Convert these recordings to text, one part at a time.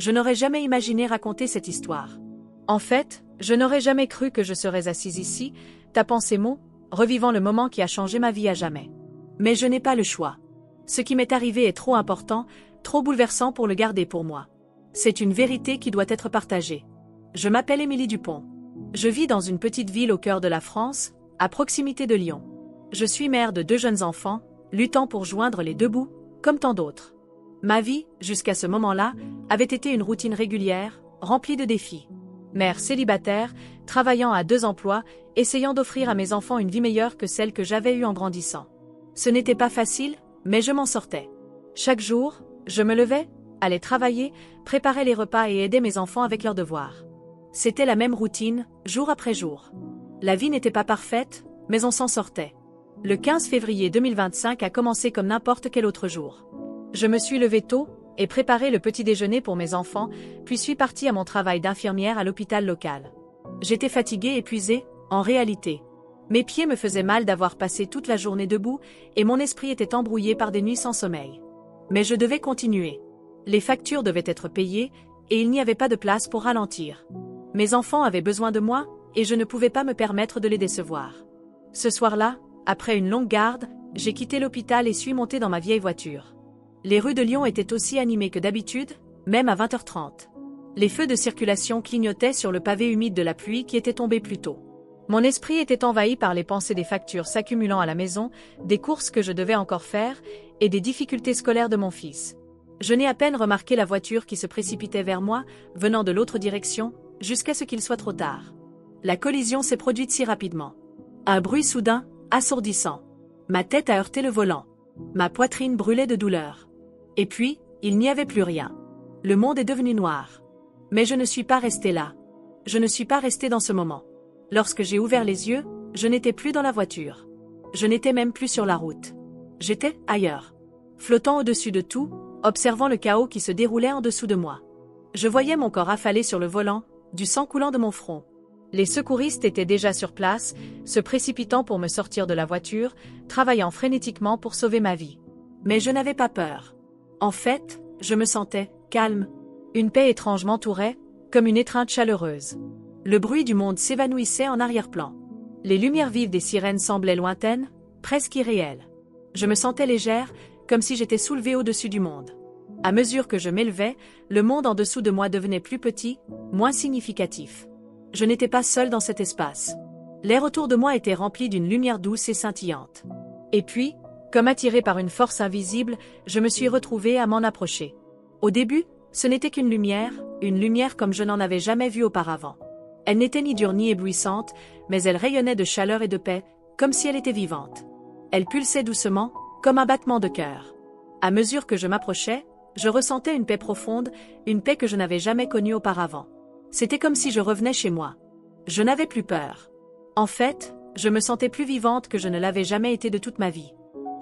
Je n'aurais jamais imaginé raconter cette histoire. En fait, je n'aurais jamais cru que je serais assise ici, tapant ces mots, revivant le moment qui a changé ma vie à jamais. Mais je n'ai pas le choix. Ce qui m'est arrivé est trop important, trop bouleversant pour le garder pour moi. C'est une vérité qui doit être partagée. Je m'appelle Émilie Dupont. Je vis dans une petite ville au cœur de la France, à proximité de Lyon. Je suis mère de 2 jeunes enfants, luttant pour joindre les 2 bouts, comme tant d'autres. Ma vie, jusqu'à ce moment-là, avait été une routine régulière, remplie de défis. Mère célibataire, travaillant à 2 emplois, essayant d'offrir à mes enfants une vie meilleure que celle que j'avais eue en grandissant. Ce n'était pas facile, mais je m'en sortais. Chaque jour, je me levais, allais travailler, préparais les repas et aidais mes enfants avec leurs devoirs. C'était la même routine, jour après jour. La vie n'était pas parfaite, mais on s'en sortait. Le 15 février 2025 a commencé comme n'importe quel autre jour. Je me suis levée tôt et préparé le petit déjeuner pour mes enfants, puis suis partie à mon travail d'infirmière à l'hôpital local. J'étais fatiguée, épuisée, en réalité. Mes pieds me faisaient mal d'avoir passé toute la journée debout et mon esprit était embrouillé par des nuits sans sommeil. Mais je devais continuer. Les factures devaient être payées et il n'y avait pas de place pour ralentir. Mes enfants avaient besoin de moi et je ne pouvais pas me permettre de les décevoir. Ce soir-là, après une longue garde, j'ai quitté l'hôpital et suis montée dans ma vieille voiture. Les rues de Lyon étaient aussi animées que d'habitude, même à 20h30. Les feux de circulation clignotaient sur le pavé humide de la pluie qui était tombée plus tôt. Mon esprit était envahi par les pensées des factures s'accumulant à la maison, des courses que je devais encore faire, et des difficultés scolaires de mon fils. Je n'ai à peine remarqué la voiture qui se précipitait vers moi, venant de l'autre direction, jusqu'à ce qu'il soit trop tard. La collision s'est produite si rapidement. Un bruit soudain, assourdissant. Ma tête a heurté le volant. Ma poitrine brûlait de douleur. Et puis, il n'y avait plus rien. Le monde est devenu noir. Mais je ne suis pas restée là. Je ne suis pas restée dans ce moment. Lorsque j'ai ouvert les yeux, je n'étais plus dans la voiture. Je n'étais même plus sur la route. J'étais ailleurs. Flottant au-dessus de tout, observant le chaos qui se déroulait en dessous de moi. Je voyais mon corps affalé sur le volant, du sang coulant de mon front. Les secouristes étaient déjà sur place, se précipitant pour me sortir de la voiture, travaillant frénétiquement pour sauver ma vie. Mais je n'avais pas peur. En fait, je me sentais calme. Une paix étrange m'entourait, comme une étreinte chaleureuse. Le bruit du monde s'évanouissait en arrière-plan. Les lumières vives des sirènes semblaient lointaines, presque irréelles. Je me sentais légère, comme si j'étais soulevée au-dessus du monde. À mesure que je m'élevais, le monde en dessous de moi devenait plus petit, moins significatif. Je n'étais pas seule dans cet espace. L'air autour de moi était rempli d'une lumière douce et scintillante. Et puis, comme attirée par une force invisible, je me suis retrouvée à m'en approcher. Au début, ce n'était qu'une lumière comme je n'en avais jamais vue auparavant. Elle n'était ni dure ni éblouissante, mais elle rayonnait de chaleur et de paix, comme si elle était vivante. Elle pulsait doucement, comme un battement de cœur. À mesure que je m'approchais, je ressentais une paix profonde, une paix que je n'avais jamais connue auparavant. C'était comme si je revenais chez moi. Je n'avais plus peur. En fait, je me sentais plus vivante que je ne l'avais jamais été de toute ma vie.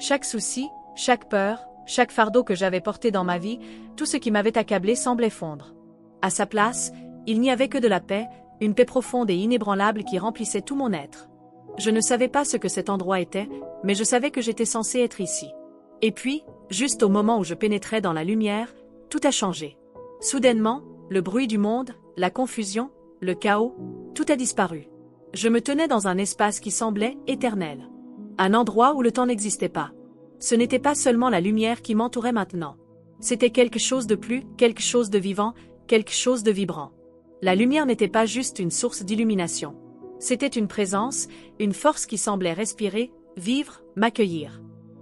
Chaque souci, chaque peur, chaque fardeau que j'avais porté dans ma vie, tout ce qui m'avait accablé semblait fondre. À sa place, il n'y avait que de la paix, une paix profonde et inébranlable qui remplissait tout mon être. Je ne savais pas ce que cet endroit était, mais je savais que j'étais censée être ici. Et puis, juste au moment où je pénétrais dans la lumière, tout a changé. Soudainement, le bruit du monde, la confusion, le chaos, tout a disparu. Je me tenais dans un espace qui semblait éternel. Un endroit où le temps n'existait pas. Ce n'était pas seulement la lumière qui m'entourait maintenant. C'était quelque chose de plus, quelque chose de vivant, quelque chose de vibrant. La lumière n'était pas juste une source d'illumination. C'était une présence, une force qui semblait respirer, vivre, m'accueillir.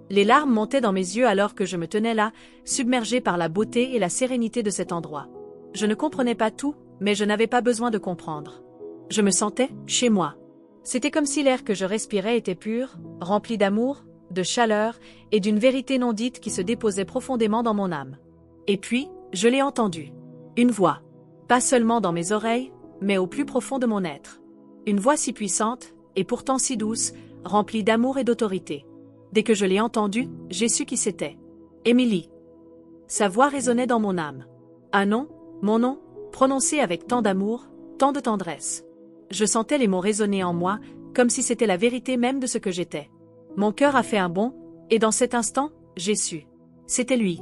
Les larmes montaient dans mes yeux alors que je me tenais là, submergée par la beauté et la sérénité de cet endroit. Je ne comprenais pas tout, mais je n'avais pas besoin de comprendre. Je me sentais chez moi. C'était comme si l'air que je respirais était pur, rempli d'amour, de chaleur et d'une vérité non dite qui se déposait profondément dans mon âme. Et puis, je l'ai entendu. Une voix. Pas seulement dans mes oreilles, mais au plus profond de mon être. Une voix si puissante, et pourtant si douce, remplie d'amour et d'autorité. Dès que je l'ai entendue, j'ai su qui c'était. Émilie. Sa voix résonnait dans mon âme. Un nom, mon nom, prononcé avec tant d'amour, tant de tendresse. Je sentais les mots résonner en moi, comme si c'était la vérité même de ce que j'étais. Mon cœur a fait un bond, et dans cet instant, j'ai su. C'était lui.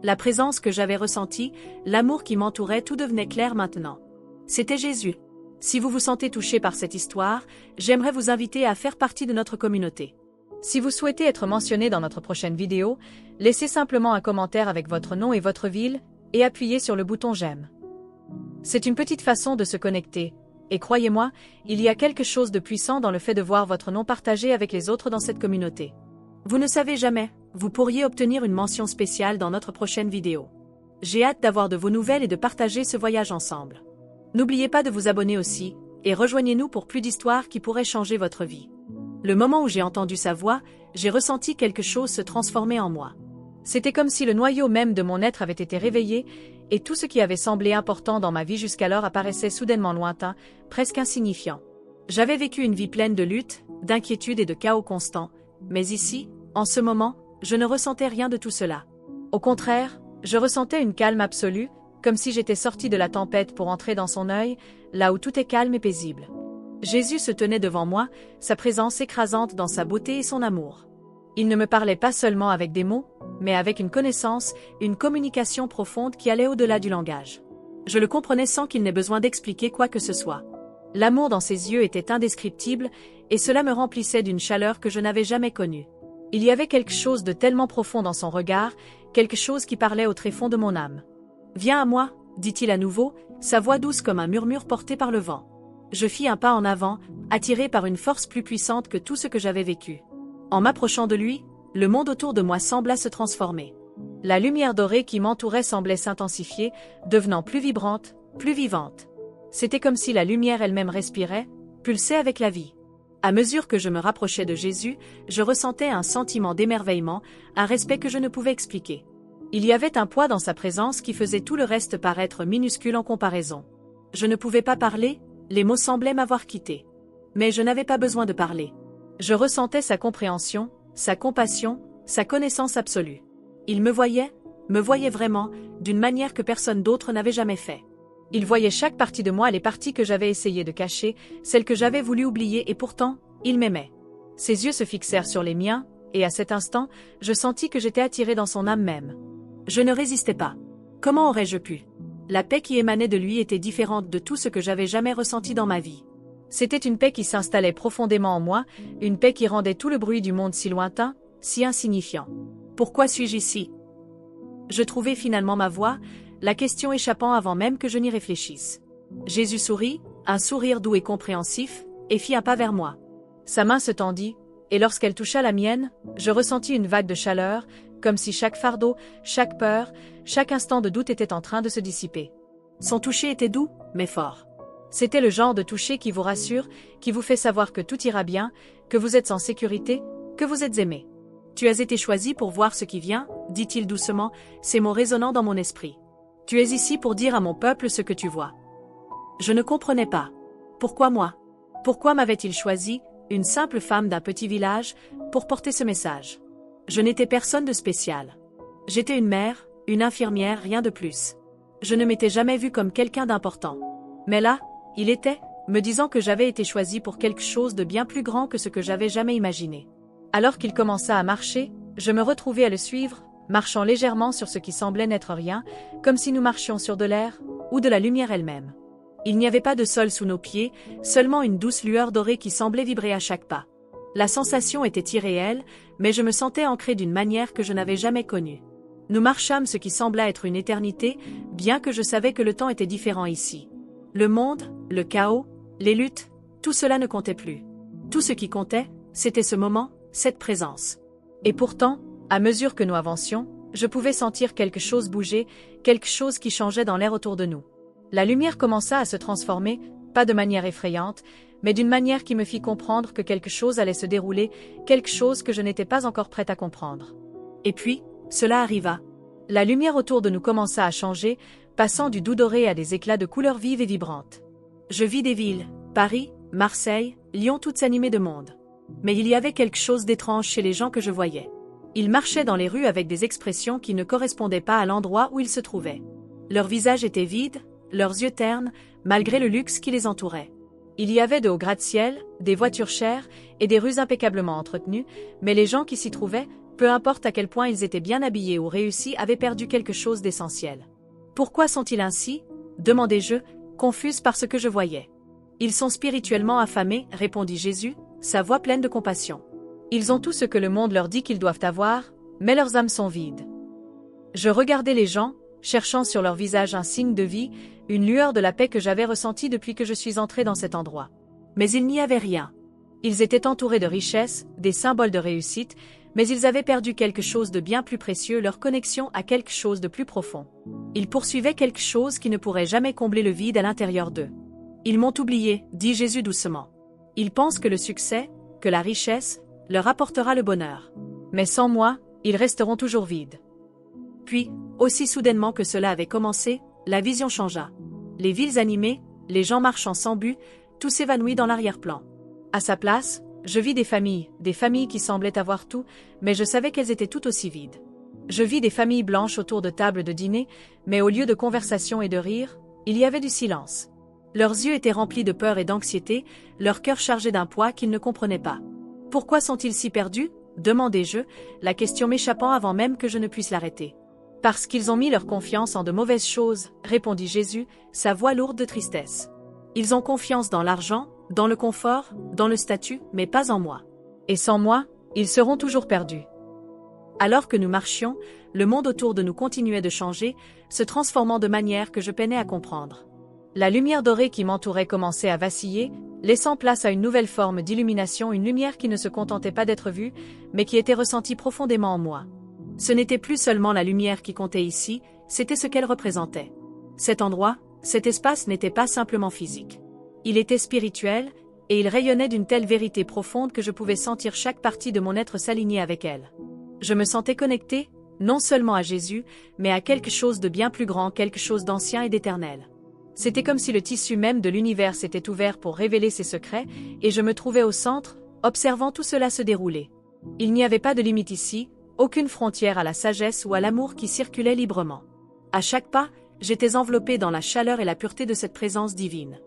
La présence que j'avais ressentie, l'amour qui m'entourait, tout devenait clair maintenant. C'était Jésus. Si vous vous sentez touché par cette histoire, j'aimerais vous inviter à faire partie de notre communauté. Si vous souhaitez être mentionné dans notre prochaine vidéo, laissez simplement un commentaire avec votre nom et votre ville, et appuyez sur le bouton j'aime. C'est une petite façon de se connecter, et croyez-moi, il y a quelque chose de puissant dans le fait de voir votre nom partagé avec les autres dans cette communauté. Vous ne savez jamais, vous pourriez obtenir une mention spéciale dans notre prochaine vidéo. J'ai hâte d'avoir de vos nouvelles et de partager ce voyage ensemble. N'oubliez pas de vous abonner aussi, et rejoignez-nous pour plus d'histoires qui pourraient changer votre vie. Le moment où j'ai entendu sa voix, j'ai ressenti quelque chose se transformer en moi. C'était comme si le noyau même de mon être avait été réveillé, et tout ce qui avait semblé important dans ma vie jusqu'alors apparaissait soudainement lointain, presque insignifiant. J'avais vécu une vie pleine de luttes, d'inquiétudes et de chaos constants, mais ici, en ce moment, je ne ressentais rien de tout cela. Au contraire, je ressentais une calme absolue, comme si j'étais sortie de la tempête pour entrer dans son œil, là où tout est calme et paisible. Jésus se tenait devant moi, sa présence écrasante dans sa beauté et son amour. Il ne me parlait pas seulement avec des mots, mais avec une connaissance, une communication profonde qui allait au-delà du langage. Je le comprenais sans qu'il n'ait besoin d'expliquer quoi que ce soit. L'amour dans ses yeux était indescriptible, et cela me remplissait d'une chaleur que je n'avais jamais connue. Il y avait quelque chose de tellement profond dans son regard, quelque chose qui parlait au tréfonds de mon âme. « Viens à moi », dit-il à nouveau, sa voix douce comme un murmure porté par le vent. Je fis un pas en avant, attiré par une force plus puissante que tout ce que j'avais vécu. En m'approchant de lui, le monde autour de moi sembla se transformer. La lumière dorée qui m'entourait semblait s'intensifier, devenant plus vibrante, plus vivante. C'était comme si la lumière elle-même respirait, pulsait avec la vie. À mesure que je me rapprochais de Jésus, je ressentais un sentiment d'émerveillement, un respect que je ne pouvais expliquer. Il y avait un poids dans sa présence qui faisait tout le reste paraître minuscule en comparaison. Je ne pouvais pas parler, les mots semblaient m'avoir quitté. Mais je n'avais pas besoin de parler. Je ressentais sa compréhension, sa compassion, sa connaissance absolue. Il me voyait vraiment, d'une manière que personne d'autre n'avait jamais fait. Il voyait chaque partie de moi, les parties que j'avais essayé de cacher, celles que j'avais voulu oublier, et pourtant, il m'aimait. Ses yeux se fixèrent sur les miens, et à cet instant, je sentis que j'étais attirée dans son âme même. Je ne résistais pas. Comment aurais-je pu? La paix qui émanait de lui était différente de tout ce que j'avais jamais ressenti dans ma vie. C'était une paix qui s'installait profondément en moi, une paix qui rendait tout le bruit du monde si lointain, si insignifiant. Pourquoi suis-je ici? Je trouvai finalement ma voix, la question échappant avant même que je n'y réfléchisse. Jésus sourit, un sourire doux et compréhensif, et fit un pas vers moi. Sa main se tendit, et lorsqu'elle toucha la mienne, je ressentis une vague de chaleur, comme si chaque fardeau, chaque peur, chaque instant de doute était en train de se dissiper. Son toucher était doux, mais fort. C'était le genre de toucher qui vous rassure, qui vous fait savoir que tout ira bien, que vous êtes en sécurité, que vous êtes aimé. « Tu as été choisi pour voir ce qui vient », dit-il doucement, ces mots résonnant dans mon esprit. « Tu es ici pour dire à mon peuple ce que tu vois. » Je ne comprenais pas. Pourquoi moi? Pourquoi m'avait-il choisi, une simple femme d'un petit village, pour porter ce message? Je n'étais personne de spécial. J'étais une mère, une infirmière, rien de plus. Je ne m'étais jamais vue comme quelqu'un d'important. Mais là, il était, me disant que j'avais été choisi pour quelque chose de bien plus grand que ce que j'avais jamais imaginé. Alors qu'il commença à marcher, je me retrouvai à le suivre, marchant légèrement sur ce qui semblait n'être rien, comme si nous marchions sur de l'air, ou de la lumière elle-même. Il n'y avait pas de sol sous nos pieds, seulement une douce lueur dorée qui semblait vibrer à chaque pas. La sensation était irréelle, mais je me sentais ancrée d'une manière que je n'avais jamais connue. Nous marchâmes ce qui sembla être une éternité, bien que je savais que le temps était différent ici. Le monde, le chaos, les luttes, tout cela ne comptait plus. Tout ce qui comptait, c'était ce moment, cette présence. Et pourtant, à mesure que nous avancions, je pouvais sentir quelque chose bouger, quelque chose qui changeait dans l'air autour de nous. La lumière commença à se transformer, pas de manière effrayante, mais d'une manière qui me fit comprendre que quelque chose allait se dérouler, quelque chose que je n'étais pas encore prête à comprendre. Et puis, cela arriva. La lumière autour de nous commença à changer, passant du doux doré à des éclats de couleurs vives et vibrantes. Je vis des villes, Paris, Marseille, Lyon toutes animées de monde. Mais il y avait quelque chose d'étrange chez les gens que je voyais. Ils marchaient dans les rues avec des expressions qui ne correspondaient pas à l'endroit où ils se trouvaient. Leurs visages étaient vides, leurs yeux ternes, malgré le luxe qui les entourait. Il y avait de hauts gratte-ciel, des voitures chères et des rues impeccablement entretenues, mais les gens qui s'y trouvaient, Peu importe à quel point ils étaient bien habillés ou réussis, avaient perdu quelque chose d'essentiel. Pourquoi sont-ils ainsi? Demandai-je, confuse par ce que je voyais. Ils sont spirituellement affamés, répondit Jésus, sa voix pleine de compassion. Ils ont tout ce que le monde leur dit qu'ils doivent avoir, mais leurs âmes sont vides. Je regardais les gens, cherchant sur leur visage un signe de vie, une lueur de la paix que j'avais ressentie depuis que je suis entré dans cet endroit. Mais il n'y avait rien. Ils étaient entourés de richesses, des symboles de réussite, mais ils avaient perdu quelque chose de bien plus précieux, leur connexion à quelque chose de plus profond. Ils poursuivaient quelque chose qui ne pourrait jamais combler le vide à l'intérieur d'eux. Ils m'ont oublié, dit Jésus doucement. Ils pensent que le succès, que la richesse, leur apportera le bonheur. Mais sans moi, ils resteront toujours vides. Puis, aussi soudainement que cela avait commencé, la vision changea. Les villes animées, les gens marchant sans but, tout s'évanouit dans l'arrière-plan. À sa place, je vis des familles qui semblaient avoir tout, mais je savais qu'elles étaient tout aussi vides. Je vis des familles blanches autour de tables de dîner, mais au lieu de conversation et de rire, il y avait du silence. Leurs yeux étaient remplis de peur et d'anxiété, leur cœur chargé d'un poids qu'ils ne comprenaient pas. Pourquoi sont-ils si perdus? Demandai-je, la question m'échappant avant même que je ne puisse l'arrêter. Parce qu'ils ont mis leur confiance en de mauvaises choses, répondit Jésus, sa voix lourde de tristesse. Ils ont confiance dans l'argent, dans le confort, dans le statut, mais pas en moi. Et sans moi, ils seront toujours perdus. Alors que nous marchions, le monde autour de nous continuait de changer, se transformant de manière que je peinais à comprendre. La lumière dorée qui m'entourait commençait à vaciller, laissant place à une nouvelle forme d'illumination, une lumière qui ne se contentait pas d'être vue, mais qui était ressentie profondément en moi. Ce n'était plus seulement la lumière qui comptait ici, c'était ce qu'elle représentait. Cet endroit, cet espace n'était pas simplement physique. Il était spirituel, et il rayonnait d'une telle vérité profonde que je pouvais sentir chaque partie de mon être s'aligner avec elle. Je me sentais connecté, non seulement à Jésus, mais à quelque chose de bien plus grand, quelque chose d'ancien et d'éternel. C'était comme si le tissu même de l'univers s'était ouvert pour révéler ses secrets, et je me trouvais au centre, observant tout cela se dérouler. Il n'y avait pas de limite ici, aucune frontière à la sagesse ou à l'amour qui circulait librement. À chaque pas, j'étais enveloppé dans la chaleur et la pureté de cette présence divine.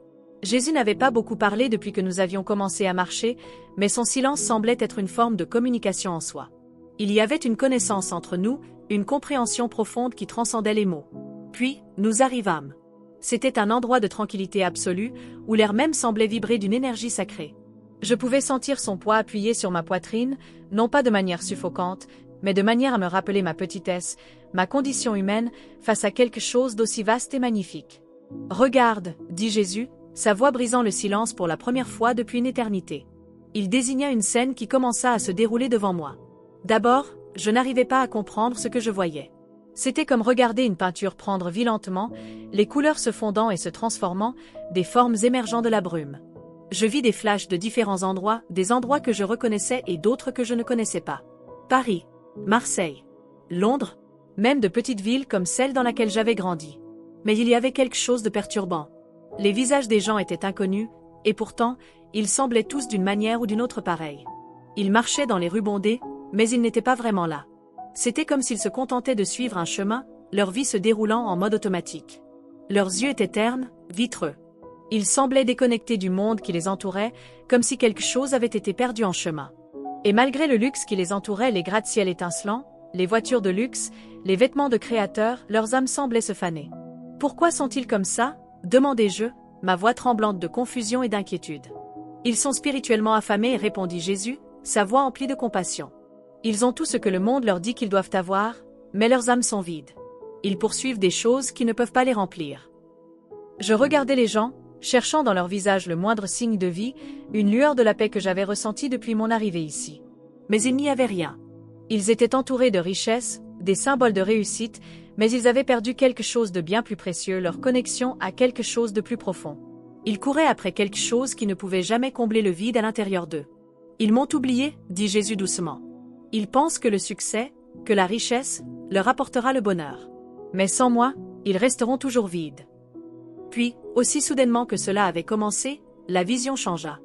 Jésus n'avait pas beaucoup parlé depuis que nous avions commencé à marcher, mais son silence semblait être une forme de communication en soi. Il y avait une connaissance entre nous, une compréhension profonde qui transcendait les mots. Puis, nous arrivâmes. C'était un endroit de tranquillité absolue, où l'air même semblait vibrer d'une énergie sacrée. Je pouvais sentir son poids appuyé sur ma poitrine, non pas de manière suffocante, mais de manière à me rappeler ma petitesse, ma condition humaine, face à quelque chose d'aussi vaste et magnifique. « Regarde, dit Jésus, sa voix brisant le silence pour la première fois depuis une éternité. Il désigna une scène qui commença à se dérouler devant moi. D'abord, je n'arrivais pas à comprendre ce que je voyais. C'était comme regarder une peinture prendre vie lentement, les couleurs se fondant et se transformant, des formes émergeant de la brume. Je vis des flashs de différents endroits, des endroits que je reconnaissais et d'autres que je ne connaissais pas. Paris, Marseille, Londres, même de petites villes comme celle dans laquelle j'avais grandi. Mais il y avait quelque chose de perturbant. Les visages des gens étaient inconnus, et pourtant, ils semblaient tous d'une manière ou d'une autre pareille. Ils marchaient dans les rues bondées, mais ils n'étaient pas vraiment là. C'était comme s'ils se contentaient de suivre un chemin, leur vie se déroulant en mode automatique. Leurs yeux étaient ternes, vitreux. Ils semblaient déconnectés du monde qui les entourait, comme si quelque chose avait été perdu en chemin. Et malgré le luxe qui les entourait, les gratte-ciel étincelants, les voitures de luxe, les vêtements de créateurs, leurs âmes semblaient se faner. Pourquoi sont-ils comme ça? Demandai-je, ma voix tremblante de confusion et d'inquiétude. Ils sont spirituellement affamés, répondit Jésus, sa voix emplie de compassion. Ils ont tout ce que le monde leur dit qu'ils doivent avoir, mais leurs âmes sont vides. Ils poursuivent des choses qui ne peuvent pas les remplir. Je regardais les gens, cherchant dans leur visage le moindre signe de vie, une lueur de la paix que j'avais ressentie depuis mon arrivée ici. Mais il n'y avait rien. Ils étaient entourés de richesses, des symboles de réussite, mais ils avaient perdu quelque chose de bien plus précieux, leur connexion à quelque chose de plus profond. Ils couraient après quelque chose qui ne pouvait jamais combler le vide à l'intérieur d'eux. Ils m'ont oublié, dit Jésus doucement. Ils pensent que le succès, que la richesse, leur apportera le bonheur. Mais sans moi, ils resteront toujours vides. Puis, aussi soudainement que cela avait commencé, la vision changea.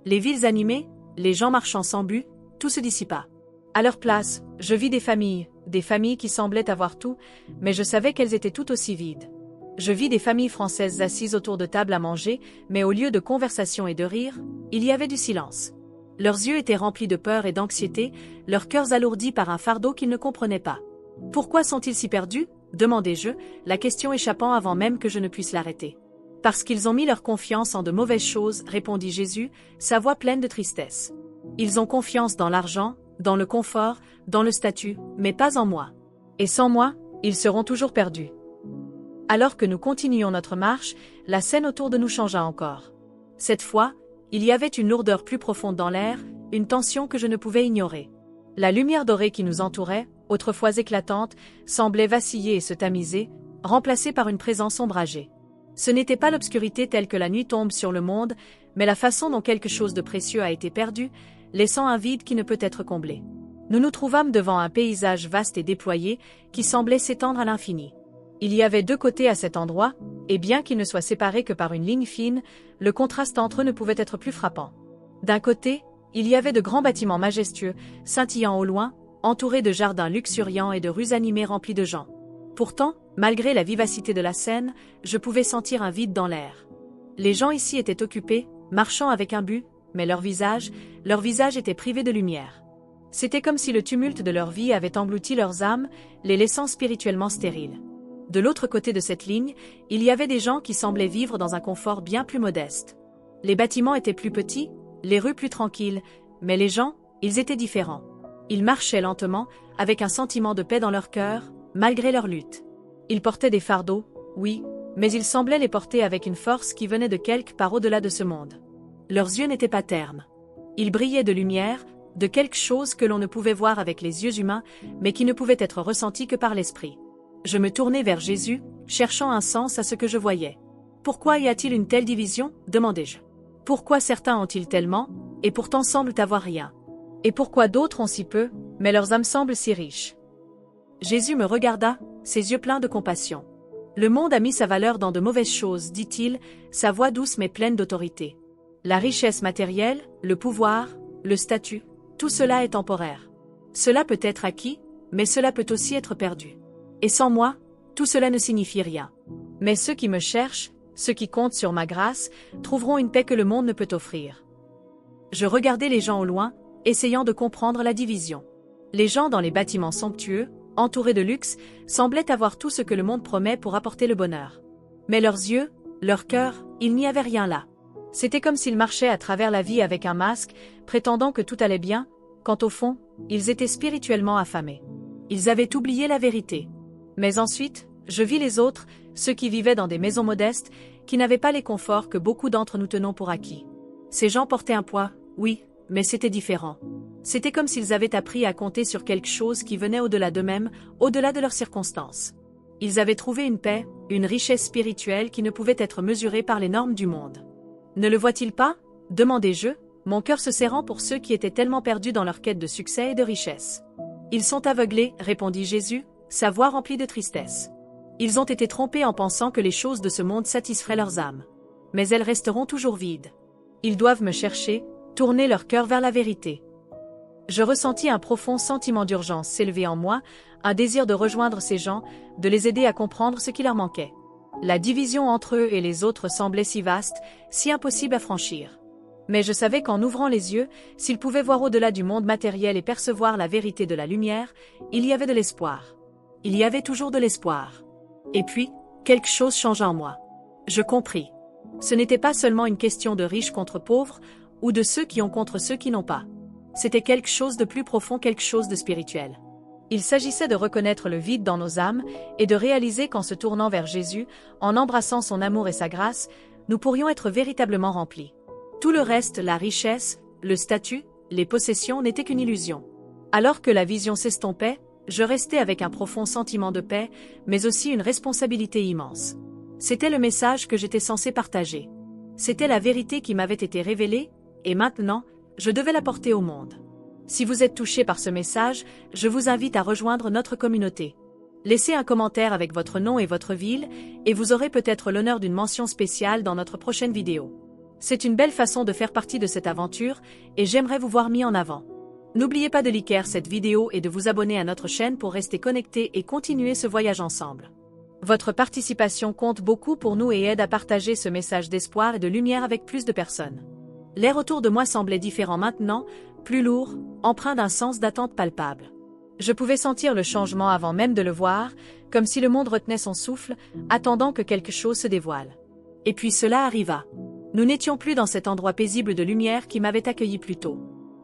Les villes animées, les gens marchant sans but, tout se dissipa. À leur place, je vis des familles qui semblaient avoir tout, mais je savais qu'elles étaient tout aussi vides. Je vis des familles françaises assises autour de tables à manger, mais au lieu de conversation et de rire, il y avait du silence. Leurs yeux étaient remplis de peur et d'anxiété, leurs cœurs alourdis par un fardeau qu'ils ne comprenaient pas. « Pourquoi sont-ils si perdus ?» demandai-je, la question échappant avant même que je ne puisse l'arrêter. « Parce qu'ils ont mis leur confiance en de mauvaises choses, » répondit Jésus, sa voix pleine de tristesse. « Ils ont confiance dans l'argent, dans le confort, dans le statut, mais pas en moi. Et sans moi, ils seront toujours perdus. » Alors que nous continuions notre marche, la scène autour de nous changea encore. Cette fois, il y avait une lourdeur plus profonde dans l'air, une tension que je ne pouvais ignorer. La lumière dorée qui nous entourait, autrefois éclatante, semblait vaciller et se tamiser, remplacée par une présence ombragée. Ce n'était pas l'obscurité telle que la nuit tombe sur le monde, mais la façon dont quelque chose de précieux a été perdu, laissant un vide qui ne peut être comblé. Nous nous trouvâmes devant un paysage vaste et déployé, qui semblait s'étendre à l'infini. Il y avait deux côtés à cet endroit, et bien qu'ils ne soient séparés que par une ligne fine, le contraste entre eux ne pouvait être plus frappant. D'un côté, il y avait de grands bâtiments majestueux, scintillant au loin, entourés de jardins luxuriants et de rues animées remplies de gens. Pourtant, malgré la vivacité de la scène, je pouvais sentir un vide dans l'air. Les gens ici étaient occupés, marchant avec un but, mais leurs visages étaient privés de lumière. C'était comme si le tumulte de leur vie avait englouti leurs âmes, les laissant spirituellement stériles. De l'autre côté de cette ligne, il y avait des gens qui semblaient vivre dans un confort bien plus modeste. Les bâtiments étaient plus petits, les rues plus tranquilles, mais les gens, ils étaient différents. Ils marchaient lentement, avec un sentiment de paix dans leur cœur, malgré leur lutte. Ils portaient des fardeaux, oui, mais ils semblaient les porter avec une force qui venait de quelque part au-delà de ce monde. Leurs yeux n'étaient pas ternes. Ils brillaient de lumière, de quelque chose que l'on ne pouvait voir avec les yeux humains, mais qui ne pouvait être ressenti que par l'esprit. Je me tournai vers Jésus, cherchant un sens à ce que je voyais. « Pourquoi y a-t-il une telle division ?» demandai-je. « Pourquoi certains ont-ils tellement, et pourtant semblent avoir rien? Et pourquoi d'autres ont si peu, mais leurs âmes semblent si riches ?» Jésus me regarda, ses yeux pleins de compassion. « Le monde a mis sa valeur dans de mauvaises choses, dit-il, sa voix douce mais pleine d'autorité. La richesse matérielle, le pouvoir, le statut, tout cela est temporaire. Cela peut être acquis, mais cela peut aussi être perdu. Et sans moi, tout cela ne signifie rien. Mais ceux qui me cherchent, ceux qui comptent sur ma grâce, trouveront une paix que le monde ne peut offrir. » Je regardais les gens au loin, essayant de comprendre la division. Les gens dans les bâtiments somptueux, entourés de luxe, semblaient avoir tout ce que le monde promet pour apporter le bonheur. Mais leurs yeux, leur cœur, il n'y avait rien là. C'était comme s'ils marchaient à travers la vie avec un masque, prétendant que tout allait bien, quand au fond, ils étaient spirituellement affamés. Ils avaient oublié la vérité. Mais ensuite, je vis les autres, ceux qui vivaient dans des maisons modestes, qui n'avaient pas les conforts que beaucoup d'entre nous tenons pour acquis. Ces gens portaient un poids, oui, mais c'était différent. C'était comme s'ils avaient appris à compter sur quelque chose qui venait au-delà d'eux-mêmes, au-delà de leurs circonstances. Ils avaient trouvé une paix, une richesse spirituelle qui ne pouvait être mesurée par les normes du monde. Ne le voient-ils pas ? Demandai-je, mon cœur se serrant pour ceux qui étaient tellement perdus dans leur quête de succès et de richesse. Ils sont aveuglés, répondit Jésus, sa voix remplie de tristesse. Ils ont été trompés en pensant que les choses de ce monde satisferaient leurs âmes. Mais elles resteront toujours vides. Ils doivent me chercher, tourner leur cœur vers la vérité. Je ressentis un profond sentiment d'urgence s'élever en moi, un désir de rejoindre ces gens, de les aider à comprendre ce qui leur manquait. La division entre eux et les autres semblait si vaste, si impossible à franchir. Mais je savais qu'en ouvrant les yeux, s'ils pouvaient voir au-delà du monde matériel et percevoir la vérité de la lumière, il y avait de l'espoir. Il y avait toujours de l'espoir. Et puis, quelque chose changea en moi. Je compris. Ce n'était pas seulement une question de riches contre pauvres, ou de ceux qui ont contre ceux qui n'ont pas. C'était quelque chose de plus profond, quelque chose de spirituel. Il s'agissait de reconnaître le vide dans nos âmes et de réaliser qu'en se tournant vers Jésus, en embrassant son amour et sa grâce, nous pourrions être véritablement remplis. Tout le reste, la richesse, le statut, les possessions n'étaient qu'une illusion. Alors que la vision s'estompait, je restais avec un profond sentiment de paix, mais aussi une responsabilité immense. C'était le message que j'étais censé partager. C'était la vérité qui m'avait été révélée, et maintenant, je devais la porter au monde. Si vous êtes touché par ce message, je vous invite à rejoindre notre communauté. Laissez un commentaire avec votre nom et votre ville, et vous aurez peut-être l'honneur d'une mention spéciale dans notre prochaine vidéo. C'est une belle façon de faire partie de cette aventure, et j'aimerais vous voir mis en avant. N'oubliez pas de liker cette vidéo et de vous abonner à notre chaîne pour rester connecté et continuer ce voyage ensemble. Votre participation compte beaucoup pour nous et aide à partager ce message d'espoir et de lumière avec plus de personnes. L'air autour de moi semblait différent maintenant, plus lourd, empreint d'un sens d'attente palpable. Je pouvais sentir le changement avant même de le voir, comme si le monde retenait son souffle, attendant que quelque chose se dévoile. Et puis cela arriva. Nous n'étions plus dans cet endroit paisible de lumière qui m'avait accueilli plus tôt.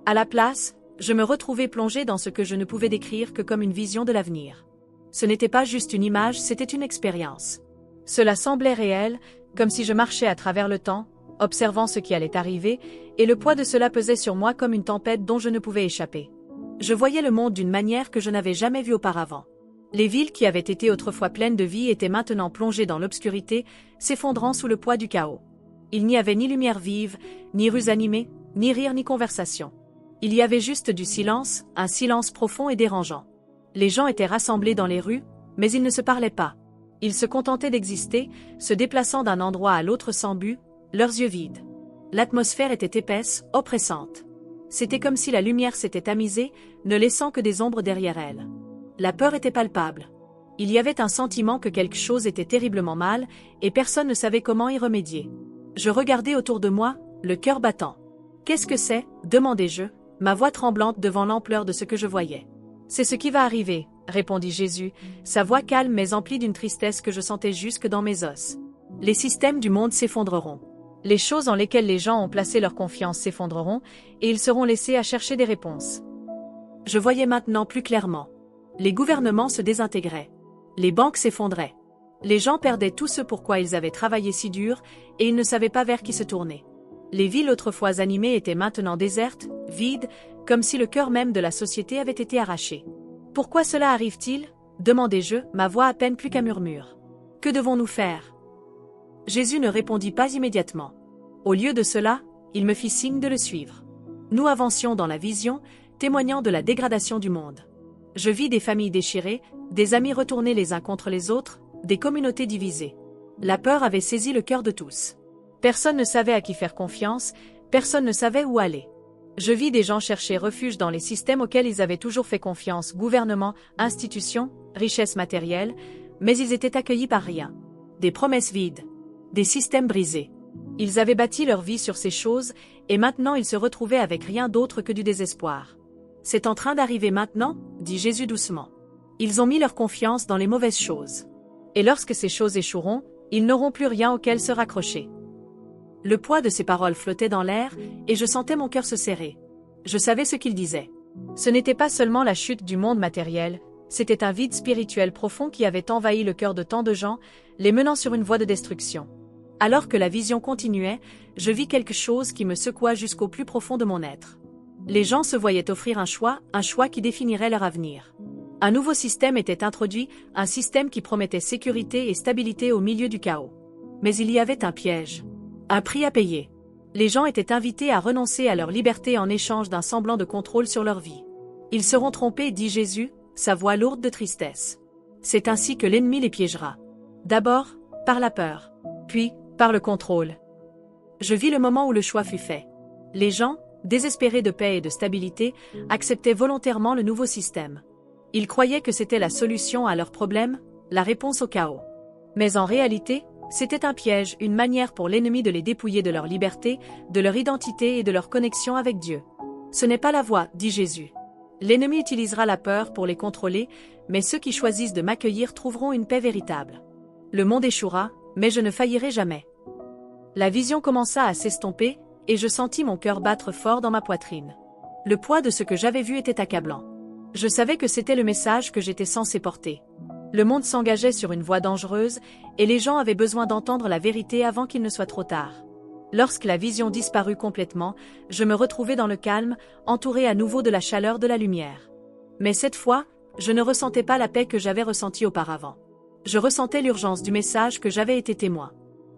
À la place, je me retrouvais plongé dans ce que je ne pouvais décrire que comme une vision de l'avenir. Ce n'était pas juste une image, c'était une expérience. Cela semblait réel, comme si je marchais à travers le temps, observant ce qui allait arriver, et le poids de cela pesait sur moi comme une tempête dont je ne pouvais échapper. Je voyais le monde d'une manière que je n'avais jamais vue auparavant. Les villes qui avaient été autrefois pleines de vie étaient maintenant plongées dans l'obscurité, s'effondrant sous le poids du chaos. Il n'y avait ni lumière vive, ni rues animées, ni rire ni conversation. Il y avait juste du silence, un silence profond et dérangeant. Les gens étaient rassemblés dans les rues, mais ils ne se parlaient pas. Ils se contentaient d'exister, se déplaçant d'un endroit à l'autre sans but, leurs yeux vides. L'atmosphère était épaisse, oppressante. C'était comme si la lumière s'était tamisée, ne laissant que des ombres derrière elle. La peur était palpable. Il y avait un sentiment que quelque chose était terriblement mal, et personne ne savait comment y remédier. Je regardais autour de moi, le cœur battant. « Qu'est-ce que c'est » demandai-je, ma voix tremblante devant l'ampleur de ce que je voyais. « C'est ce qui va arriver » répondit Jésus, sa voix calme mais emplie d'une tristesse que je sentais jusque dans mes os. « Les systèmes du monde s'effondreront. Les choses en lesquelles les gens ont placé leur confiance s'effondreront, et ils seront laissés à chercher des réponses. » Je voyais maintenant plus clairement. Les gouvernements se désintégraient. Les banques s'effondraient. Les gens perdaient tout ce pourquoi ils avaient travaillé si dur, et ils ne savaient pas vers qui se tourner. Les villes autrefois animées étaient maintenant désertes, vides, comme si le cœur même de la société avait été arraché. « Pourquoi cela arrive-t-il » demandai-je, ma voix à peine plus qu'un murmure. « Que devons-nous faire » Jésus ne répondit pas immédiatement. Au lieu de cela, il me fit signe de le suivre. Nous avancions dans la vision, témoignant de la dégradation du monde. Je vis des familles déchirées, des amis retournés les uns contre les autres, des communautés divisées. La peur avait saisi le cœur de tous. Personne ne savait à qui faire confiance, personne ne savait où aller. Je vis des gens chercher refuge dans les systèmes auxquels ils avaient toujours fait confiance, gouvernements, institutions, richesses matérielles, mais ils étaient accueillis par rien. Des promesses vides. Des systèmes brisés. Ils avaient bâti leur vie sur ces choses, et maintenant ils se retrouvaient avec rien d'autre que du désespoir. « C'est en train d'arriver maintenant » dit Jésus doucement. Ils ont mis leur confiance dans les mauvaises choses. Et lorsque ces choses échoueront, ils n'auront plus rien auquel se raccrocher. Le poids de ces paroles flottait dans l'air, et je sentais mon cœur se serrer. Je savais ce qu'il disait. Ce n'était pas seulement la chute du monde matériel, c'était un vide spirituel profond qui avait envahi le cœur de tant de gens, les menant sur une voie de destruction. Alors que la vision continuait, je vis quelque chose qui me secoua jusqu'au plus profond de mon être. Les gens se voyaient offrir un choix qui définirait leur avenir. Un nouveau système était introduit, un système qui promettait sécurité et stabilité au milieu du chaos. Mais il y avait un piège. Un prix à payer. Les gens étaient invités à renoncer à leur liberté en échange d'un semblant de contrôle sur leur vie. Ils seront trompés, dit Jésus, sa voix lourde de tristesse. C'est ainsi que l'ennemi les piégera. D'abord, par la peur. Puis, par le contrôle. Je vis le moment où le choix fut fait. Les gens, désespérés de paix et de stabilité, acceptaient volontairement le nouveau système. Ils croyaient que c'était la solution à leurs problèmes, la réponse au chaos. Mais en réalité, c'était un piège, une manière pour l'ennemi de les dépouiller de leur liberté, de leur identité et de leur connexion avec Dieu. Ce n'est pas la voie, dit Jésus. L'ennemi utilisera la peur pour les contrôler, mais ceux qui choisissent de m'accueillir trouveront une paix véritable. Le monde échouera, mais je ne faillirai jamais. La vision commença à s'estomper, et je sentis mon cœur battre fort dans ma poitrine. Le poids de ce que j'avais vu était accablant. Je savais que c'était le message que j'étais censé porter. Le monde s'engageait sur une voie dangereuse, et les gens avaient besoin d'entendre la vérité avant qu'il ne soit trop tard. Lorsque la vision disparut complètement, je me retrouvai dans le calme, entouré à nouveau de la chaleur de la lumière. Mais cette fois, je ne ressentais pas la paix que j'avais ressentie auparavant. Je ressentais l'urgence du message que j'avais été témoin.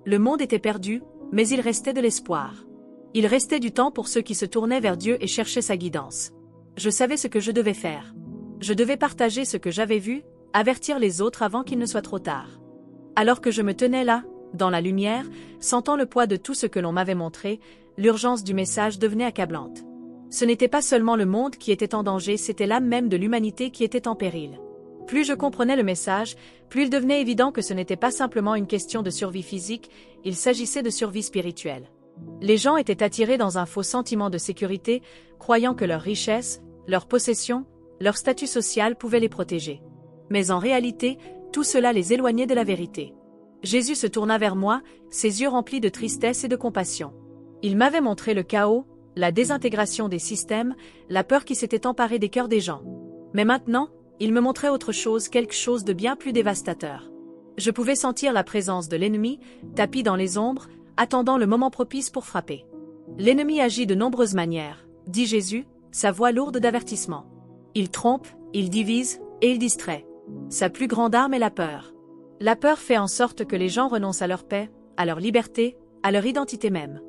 Le monde était perdu, mais il restait de l'espoir. Il restait du temps pour ceux qui se tournaient vers Dieu et cherchaient sa guidance. Je savais ce que je devais faire. Je devais partager ce que j'avais vu, avertir les autres avant qu'il ne soit trop tard. Alors que je me tenais là, dans la lumière, sentant le poids de tout ce que l'on m'avait montré, l'urgence du message devenait accablante. Ce n'était pas seulement le monde qui était en danger, c'était l'âme même de l'humanité qui était en péril. Plus je comprenais le message, plus il devenait évident que ce n'était pas simplement une question de survie physique, il s'agissait de survie spirituelle. Les gens étaient attirés dans un faux sentiment de sécurité, croyant que leur richesse, leur possession, leur statut social pouvaient les protéger. Mais en réalité, tout cela les éloignait de la vérité. Jésus se tourna vers moi, ses yeux remplis de tristesse et de compassion. Il m'avait montré le chaos, la désintégration des systèmes, la peur qui s'était emparée des cœurs des gens. Mais maintenant, il me montrait autre chose, quelque chose de bien plus dévastateur. Je pouvais sentir la présence de l'ennemi, tapi dans les ombres, attendant le moment propice pour frapper. L'ennemi agit de nombreuses manières, dit Jésus, sa voix lourde d'avertissement. Il trompe, il divise, et il distrait. Sa plus grande arme est la peur. La peur fait en sorte que les gens renoncent à leur paix, à leur liberté, à leur identité même.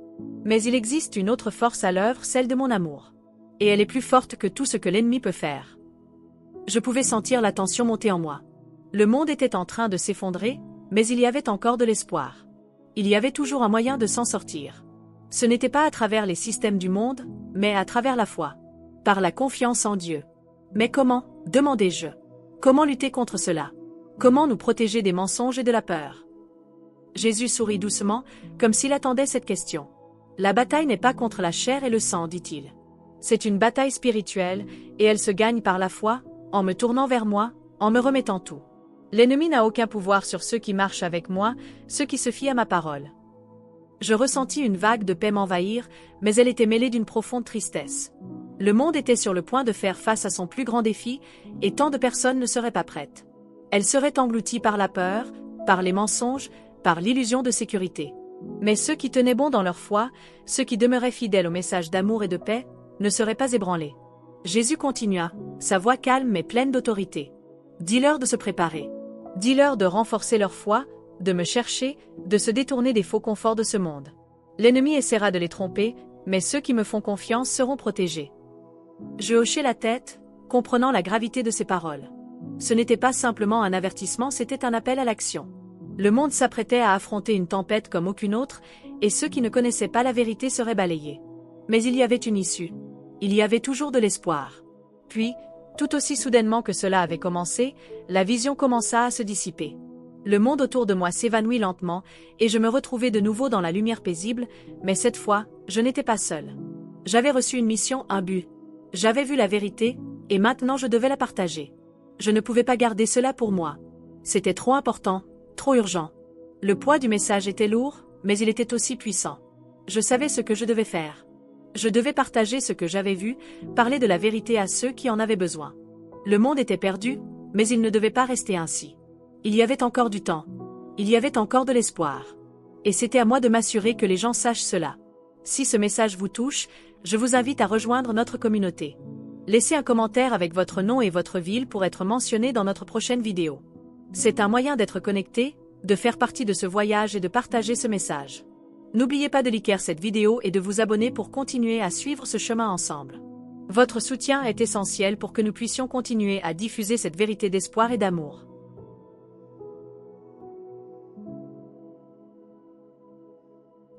Mais il existe une autre force à l'œuvre, celle de mon amour. Et elle est plus forte que tout ce que l'ennemi peut faire. Je pouvais sentir la tension monter en moi. Le monde était en train de s'effondrer, mais il y avait encore de l'espoir. Il y avait toujours un moyen de s'en sortir. Ce n'était pas à travers les systèmes du monde, mais à travers la foi. Par la confiance en Dieu. Mais comment, demandai-je. Comment lutter contre cela? Comment nous protéger des mensonges et de la peur? Jésus sourit doucement, comme s'il attendait cette question. La bataille n'est pas contre la chair et le sang, dit-il. C'est une bataille spirituelle, et elle se gagne par la foi, en me tournant vers moi, en me remettant tout. L'ennemi n'a aucun pouvoir sur ceux qui marchent avec moi, ceux qui se fient à ma parole. Je ressentis une vague de paix m'envahir, mais elle était mêlée d'une profonde tristesse. Le monde était sur le point de faire face à son plus grand défi, et tant de personnes ne seraient pas prêtes. Elles seraient englouties par la peur, par les mensonges, par l'illusion de sécurité. Mais ceux qui tenaient bon dans leur foi, ceux qui demeuraient fidèles au message d'amour et de paix, ne seraient pas ébranlés. Jésus continua, sa voix calme mais pleine d'autorité. Dis-leur de se préparer. Dis-leur de renforcer leur foi, de me chercher, de se détourner des faux conforts de ce monde. L'ennemi essaiera de les tromper, mais ceux qui me font confiance seront protégés. Je hochai la tête, comprenant la gravité de ces paroles. Ce n'était pas simplement un avertissement, c'était un appel à l'action. Le monde s'apprêtait à affronter une tempête comme aucune autre, et ceux qui ne connaissaient pas la vérité seraient balayés. Mais il y avait une issue. Il y avait toujours de l'espoir. Puis, tout aussi soudainement que cela avait commencé, la vision commença à se dissiper. Le monde autour de moi s'évanouit lentement, et je me retrouvai de nouveau dans la lumière paisible, mais cette fois, je n'étais pas seule. J'avais reçu une mission, un but. J'avais vu la vérité, et maintenant je devais la partager. Je ne pouvais pas garder cela pour moi. C'était trop important, trop urgent. Le poids du message était lourd, mais il était aussi puissant. Je savais ce que je devais faire. Je devais partager ce que j'avais vu, parler de la vérité à ceux qui en avaient besoin. Le monde était perdu, mais il ne devait pas rester ainsi. Il y avait encore du temps. Il y avait encore de l'espoir. Et c'était à moi de m'assurer que les gens sachent cela. Si ce message vous touche, je vous invite à rejoindre notre communauté. Laissez un commentaire avec votre nom et votre ville pour être mentionné dans notre prochaine vidéo. C'est un moyen d'être connecté, de faire partie de ce voyage et de partager ce message. N'oubliez pas de liker cette vidéo et de vous abonner pour continuer à suivre ce chemin ensemble. Votre soutien est essentiel pour que nous puissions continuer à diffuser cette vérité d'espoir et d'amour.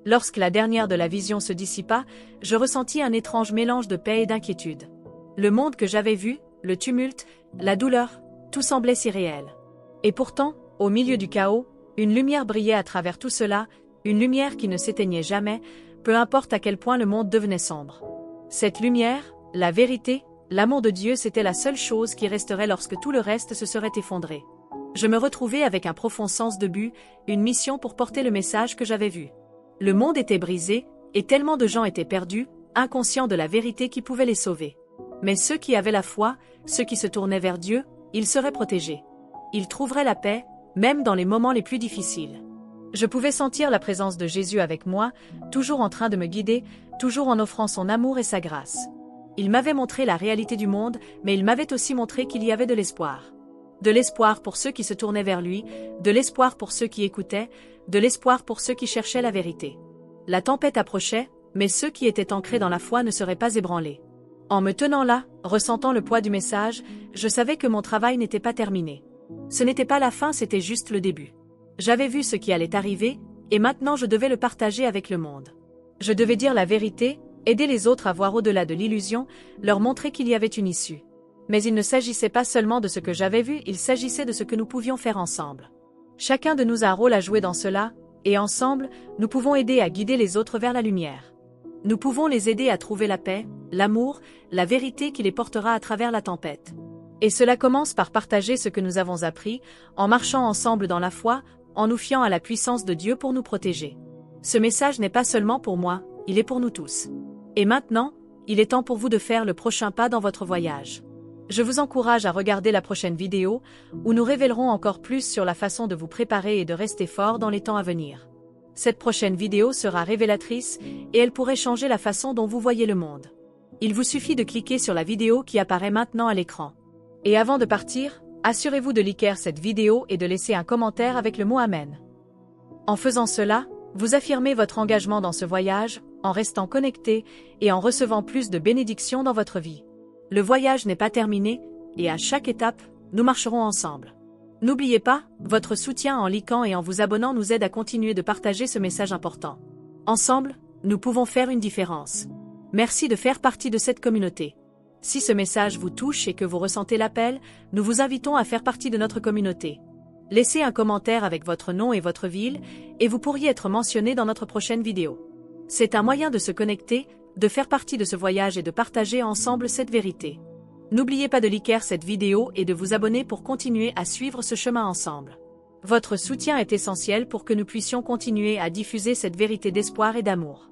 Lorsque la dernière de la vision se dissipa, je ressentis un étrange mélange de paix et d'inquiétude. Le monde que j'avais vu, le tumulte, la douleur, tout semblait si réel. Et pourtant, au milieu du chaos, une lumière brillait à travers tout cela, une lumière qui ne s'éteignait jamais, peu importe à quel point le monde devenait sombre. Cette lumière, la vérité, l'amour de Dieu, c'était la seule chose qui resterait lorsque tout le reste se serait effondré. Je me retrouvais avec un profond sens de but, une mission pour porter le message que j'avais vu. Le monde était brisé, et tellement de gens étaient perdus, inconscients de la vérité qui pouvait les sauver. Mais ceux qui avaient la foi, ceux qui se tournaient vers Dieu, ils seraient protégés. Ils trouveraient la paix, même dans les moments les plus difficiles. Je pouvais sentir la présence de Jésus avec moi, toujours en train de me guider, toujours en offrant son amour et sa grâce. Il m'avait montré la réalité du monde, mais il m'avait aussi montré qu'il y avait de l'espoir. De l'espoir pour ceux qui se tournaient vers lui, de l'espoir pour ceux qui écoutaient, de l'espoir pour ceux qui cherchaient la vérité. La tempête approchait, mais ceux qui étaient ancrés dans la foi ne seraient pas ébranlés. En me tenant là, ressentant le poids du message, je savais que mon travail n'était pas terminé. Ce n'était pas la fin, c'était juste le début. J'avais vu ce qui allait arriver, et maintenant je devais le partager avec le monde. Je devais dire la vérité, aider les autres à voir au-delà de l'illusion, leur montrer qu'il y avait une issue. Mais il ne s'agissait pas seulement de ce que j'avais vu, il s'agissait de ce que nous pouvions faire ensemble. Chacun de nous a un rôle à jouer dans cela, Et ensemble, nous pouvons aider à guider les autres vers la lumière. Nous pouvons les aider à trouver la paix, l'amour, la vérité qui les portera à travers la tempête. Et cela commence par partager ce que nous avons appris, en marchant ensemble dans la foi, en nous fiant à la puissance de Dieu pour nous protéger. Ce message n'est pas seulement pour moi, il est pour nous tous. Et maintenant, il est temps pour vous de faire le prochain pas dans votre voyage. Je vous encourage à regarder la prochaine vidéo, où nous révélerons encore plus sur la façon de vous préparer et de rester fort dans les temps à venir. Cette prochaine vidéo sera révélatrice, et elle pourrait changer la façon dont vous voyez le monde. Il vous suffit de cliquer sur la vidéo qui apparaît maintenant à l'écran. Et avant de partir, assurez-vous de liker cette vidéo et de laisser un commentaire avec le mot Amen. En faisant cela, vous affirmez votre engagement dans ce voyage, en restant connecté et en recevant plus de bénédictions dans votre vie. Le voyage n'est pas terminé, et à chaque étape, nous marcherons ensemble. N'oubliez pas, votre soutien en likant et en vous abonnant nous aide à continuer de partager ce message important. Ensemble, nous pouvons faire une différence. Merci de faire partie de cette communauté. Si ce message vous touche et que vous ressentez l'appel, nous vous invitons à faire partie de notre communauté. Laissez un commentaire avec votre nom et votre ville, et vous pourriez être mentionné dans notre prochaine vidéo. C'est un moyen de se connecter, de faire partie de ce voyage et de partager ensemble cette vérité. N'oubliez pas de liker cette vidéo et de vous abonner pour continuer à suivre ce chemin ensemble. Votre soutien est essentiel pour que nous puissions continuer à diffuser cette vérité d'espoir et d'amour.